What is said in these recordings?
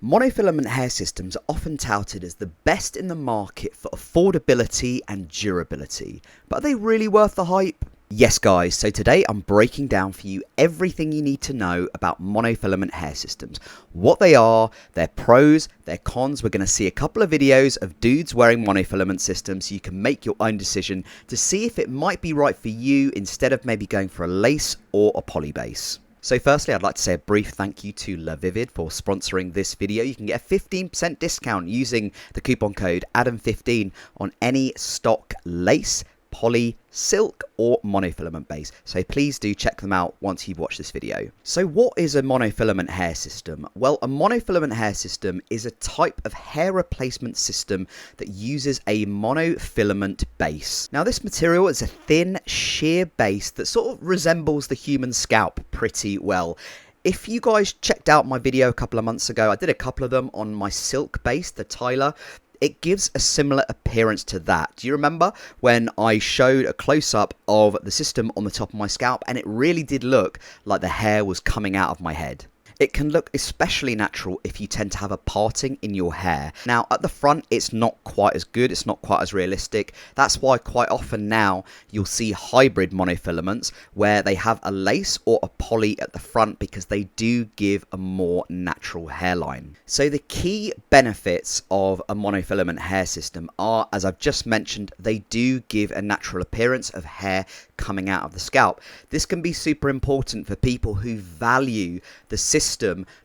Monofilament hair systems are often touted as the best in the market for affordability and durability, but are they really worth the hype? Yes guys, so today I'm breaking down for you everything you need to know about monofilament hair systems. What they are, their pros, their cons. We're going to see a couple of videos of dudes wearing monofilament systems so you can make your own decision to see if it might be right for you instead of maybe going for a lace or a poly base. So firstly, I'd like to say a brief thank you to LaVivid for sponsoring this video. You can get a 15% discount using the coupon code ADAM15 on any stock lace, poly, silk or monofilament base. So please do check them out once you've watched this video. So what is a monofilament hair system? Well, a monofilament hair system is a type of hair replacement system that uses a monofilament base. Now this material is a thin, sheer base that sort of resembles the human scalp pretty well. If you guys checked out my video a couple of months ago, I did a couple of them on my silk base, the Tyler. It gives a similar appearance to that. Do you remember when I showed a close-up of the system on the top of my scalp and it really did look like the hair was coming out of my head? It can look especially natural if you tend to have a parting in your hair. Now at the front it's not quite as good, it's not quite as realistic. That's why quite often now you'll see hybrid monofilaments where they have a lace or a poly at the front because they do give a more natural hairline. So the key benefits of a monofilament hair system are, as I've just mentioned, they do give a natural appearance of hair coming out of the scalp. This can be super important for people who value the system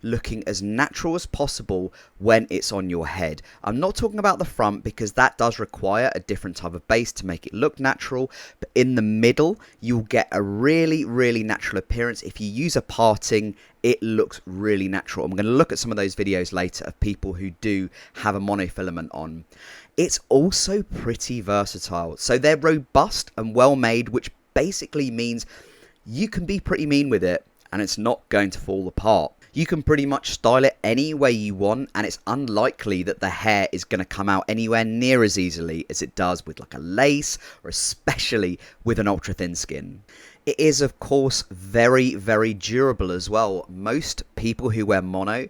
looking as natural as possible when it's on your head. I'm not talking about the front because that does require a different type of base to make it look natural, but in the middle you'll get a really natural appearance. If you use a parting, it looks really natural. I'm going to look at some of those videos later of people who do have a monofilament on. It's also pretty versatile. So they're robust and well made, which basically means you can be pretty mean with it and it's not going to fall apart. You can pretty much style it any way you want and it's unlikely that the hair is going to come out anywhere near as easily as it does with like a lace or especially with an ultra thin skin. It is of course very durable as well. Most people who wear mono,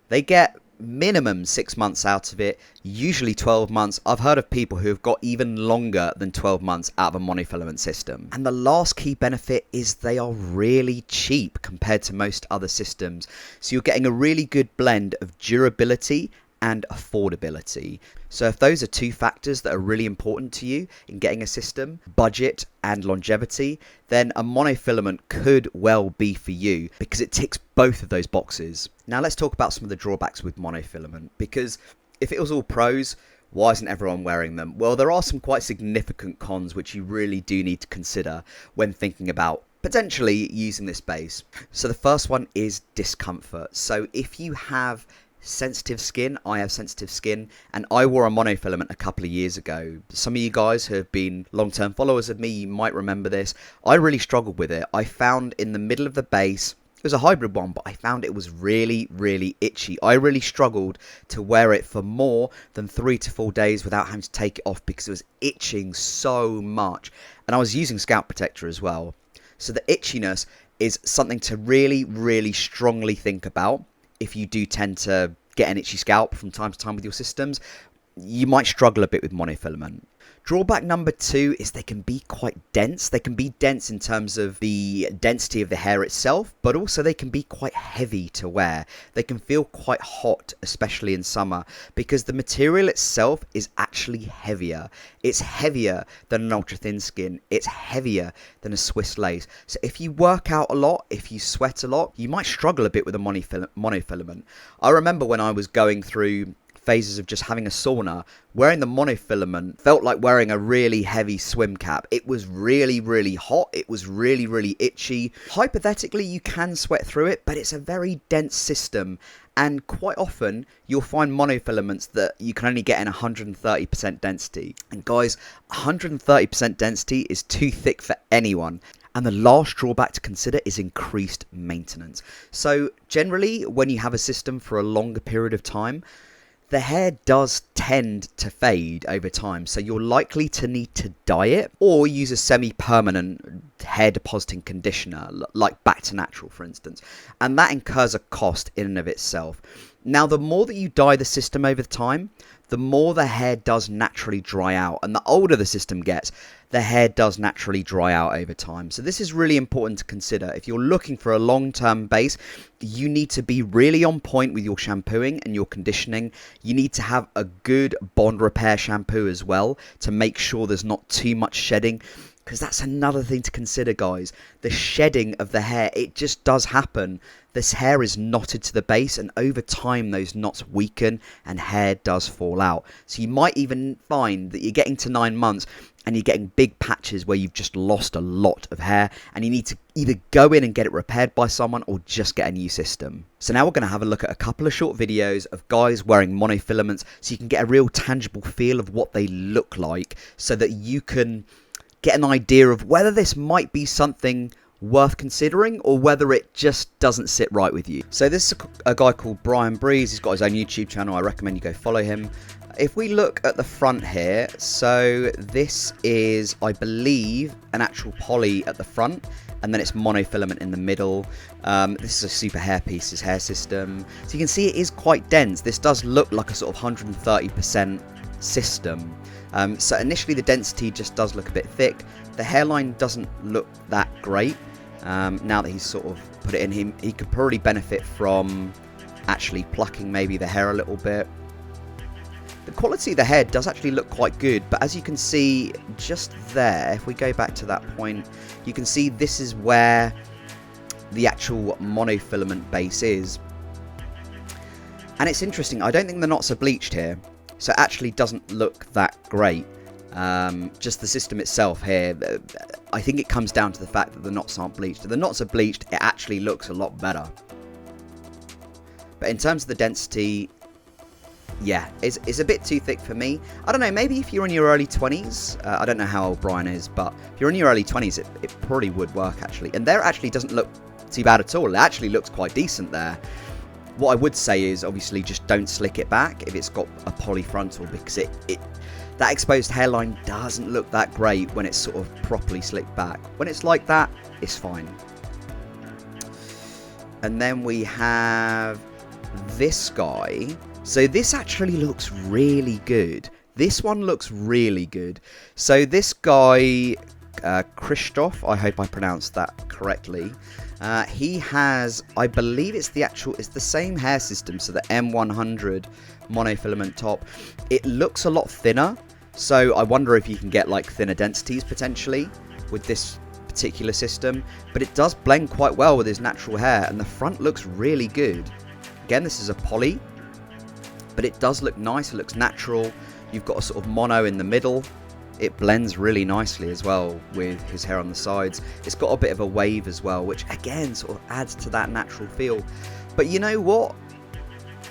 they get minimum 6 months out of it, usually 12 months. I've heard of people who have got even longer than 12 months out of a monofilament system. And the last key benefit is they are really cheap compared to most other systems. So you're getting a really good blend of durability and affordability. So if those are two factors that are really important to you in getting a system, budget and longevity, then a monofilament could well be for you because it ticks both of those boxes. Now let's talk about some of the drawbacks with monofilament, because if it was all pros, why isn't everyone wearing them? Well, there are some quite significant cons which you really do need to consider when thinking about potentially using this base. So the first one is discomfort. So if you have sensitive skin, I have sensitive skin, and I wore a monofilament a couple of years ago. Some of you guys who have been long-term followers of me, you might remember this. I really struggled with it. I found in the middle of the base, it was a hybrid one, but I found it was really itchy. I really struggled to wear it for more than 3 to 4 days without having to take it off because it was itching so much. And I was using scalp protector as well. So the itchiness is something to really strongly think about. If you do tend to get an itchy scalp from time to time with your systems, you might struggle a bit with monofilament. Drawback number 2 is they can be quite dense. They can be dense in terms of the density of the hair itself, but also they can be quite heavy to wear. They can feel quite hot, especially in summer, because the material itself is actually heavier. It's heavier than an ultra thin skin. It's heavier than a Swiss lace. So if you work out a lot, if you sweat a lot, you might struggle a bit with a monofilament. I remember when I was going through phases of just having a sauna, wearing the monofilament felt like wearing a really heavy swim cap. It was really hot. It was really itchy. Hypothetically, you can sweat through it, but it's a very dense system. And quite often, you'll find monofilaments that you can only get in 130% density. And guys, 130% density is too thick for anyone. And the last drawback to consider is increased maintenance. So generally, when you have a system for a longer period of time, the hair does tend to fade over time, so you're likely to need to dye it or use a semi-permanent hair depositing conditioner, like Back to Natural, for instance. And that incurs a cost in and of itself. Now, the more that you dye the system over time, the more the hair does naturally dry out. And the older the system gets, the hair does naturally dry out over time. So this is really important to consider. If you're looking for a long-term base, you need to be really on point with your shampooing and your conditioning. You need to have a good bond repair shampoo as well to make sure there's not too much shedding. Because that's another thing to consider, guys. The shedding of the hair, it just does happen. This hair is knotted to the base, and over time those knots weaken and hair does fall out. So you might even find that you're getting to 9 months and you're getting big patches where you've just lost a lot of hair, and you need to either go in and get it repaired by someone or just get a new system. So now we're going to have a look at a couple of short videos of guys wearing monofilaments so you can get a real tangible feel of what they look like, so that you can get an idea of whether this might be something worth considering or whether it just doesn't sit right with you. So this is a guy called Brian Breeze. He's got his own YouTube channel. I recommend you go follow him. If we look at the front here, so this is, I believe, an actual poly at the front, and then it's monofilament in the middle. This is a super hairpiece, his hair system. So you can see it is quite dense. This does look like a sort of 130% system. So initially the density just does look a bit thick. The hairline doesn't look that great. Now that he's sort of put it in, he could probably benefit from actually plucking maybe the hair a little bit. The quality of the hair does actually look quite good, but as you can see just there, if we go back to that point, you can see this is where the actual monofilament base is. And it's interesting, I don't think the knots are bleached here, so it actually doesn't look that great. Just the system itself here, I think it comes down to the fact that the knots aren't bleached. If the knots are bleached, it actually looks a lot better. But in terms of the density, yeah, it's a bit too thick for me. I don't know, maybe if you're in your early 20s, I don't know how old Brian is, but if you're in your early 20s, it probably would work actually. And there actually doesn't look too bad at all. It actually looks quite decent there. What I would say is, obviously, just don't slick it back if it's got a polyfrontal, because that exposed hairline doesn't look that great when it's sort of properly slicked back. When it's like that, it's fine. And then we have this guy. So this actually looks really good. This one looks really good. So this guy, Christoph, I hope I pronounced that correctly. He has, I believe it's the same hair system, so the M100 monofilament top. It looks a lot thinner, so I wonder if you can get like thinner densities potentially with this particular system, but it does blend quite well with his natural hair, and the front looks really good. Again, this is a poly, but it does look nice, it looks natural. You've got a sort of mono in the middle. It blends really nicely as well with his hair on the sides. It's got a bit of a wave as well, which again sort of adds to that natural feel. But you know what?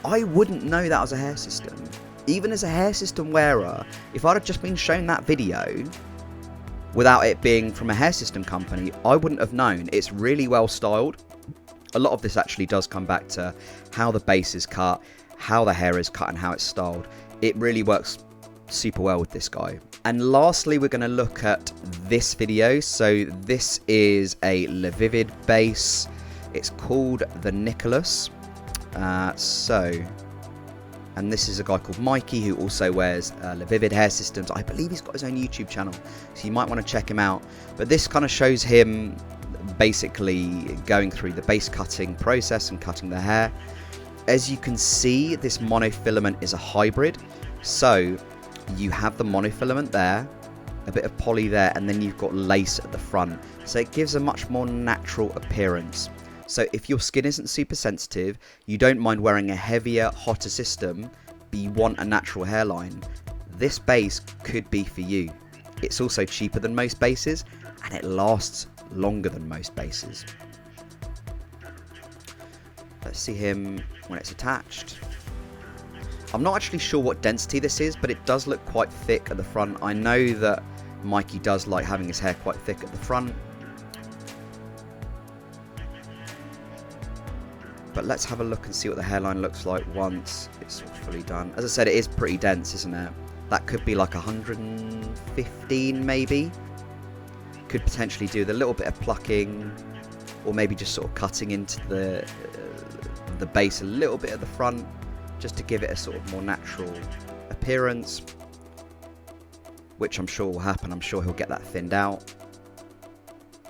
I wouldn't know that was a hair system. Even as a hair system wearer, if I'd have just been shown that video without it being from a hair system company, I wouldn't have known. It's really well styled. A lot of this actually does come back to how the base is cut, how the hair is cut, and how it's styled. It really works super well with this guy. And lastly, we're going to look at this video. So this is a LaVivid base. It's called the Nicholas. And this is a guy called Mikey who also wears LaVivid hair systems. I believe he's got his own YouTube channel, so you might want to check him out. But this kind of shows him basically going through the base cutting process and cutting the hair. As you can see, this monofilament is a hybrid. So you have the monofilament there, a bit of poly there, and then you've got lace at the front. So it gives a much more natural appearance. So if your skin isn't super sensitive, you don't mind wearing a heavier, hotter system, but you want a natural hairline, this base could be for you. It's also cheaper than most bases, and it lasts longer than most bases. Let's see him when it's attached. I'm not actually sure what density this is, but it does look quite thick at the front. I know that Mikey does like having his hair quite thick at the front. But let's have a look and see what the hairline looks like once it's sort of fully done. As I said, it is pretty dense, isn't it? That could be like 115 maybe. could potentially do with a little bit of plucking, or maybe just sort of cutting into the base a little bit at the front, just to give it a sort of more natural appearance, which I'm sure will happen. I'm sure he'll get that thinned out.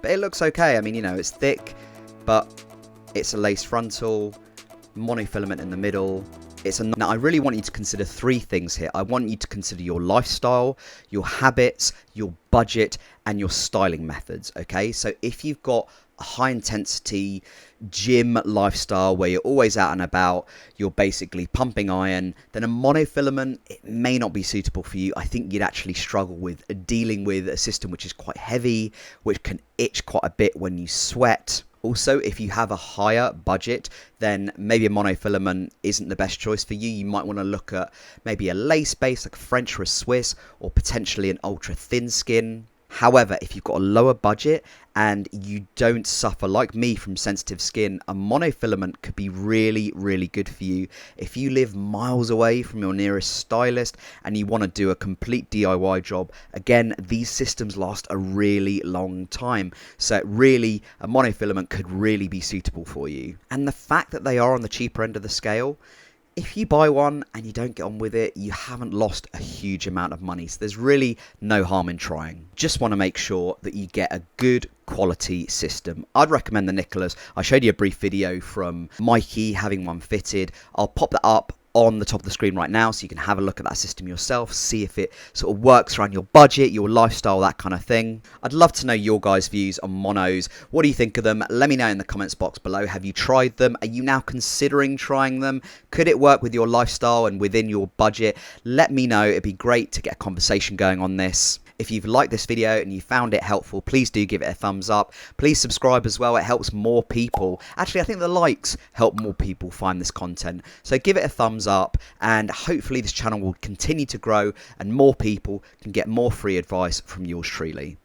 But it looks okay. I mean, you know, it's thick, but it's a lace frontal, monofilament in the middle. Now, I really want you to consider 3 things here. I want you to consider your lifestyle, your habits, your budget, and your styling methods, okay? So if you've got a high intensity gym lifestyle where you're always out and about, you're basically pumping iron, then a monofilament, it may not be suitable for you. I think you'd actually struggle with dealing with a system which is quite heavy, which can itch quite a bit when you sweat. Also, if you have a higher budget, then maybe a monofilament isn't the best choice for you. You might want to look at maybe a lace base like a French or a Swiss, or potentially an ultra thin skin. However, if you've got a lower budget and you don't suffer like me from sensitive skin, a monofilament could be really, really good for you. If you live miles away from your nearest stylist and you want to do a complete DIY job, again, these systems last a really long time. So really, a monofilament could really be suitable for you. And the fact that they are on the cheaper end of the scale, if you buy one and you don't get on with it, you haven't lost a huge amount of money. So there's really no harm in trying. Just want to make sure that you get a good quality system. I'd recommend the Nicholas. I showed you a brief video from Mikey having one fitted. I'll pop that up on the top of the screen right now so you can have a look at that system yourself, see if it sort of works around your budget, your lifestyle, that kind of thing. I'd love to know your guys' views on monos. What do you think of them? Let me know in the comments box below. Have you tried them? Are you now considering trying them? Could it work with your lifestyle and within your budget? Let me know. It'd be great to get a conversation going on this. If you've liked this video and you found it helpful, please do give it a thumbs up. Please subscribe as well. It helps more people. Actually, I think the likes help more people find this content. So give it a thumbs up, and hopefully this channel will continue to grow and more people can get more free advice from yours truly.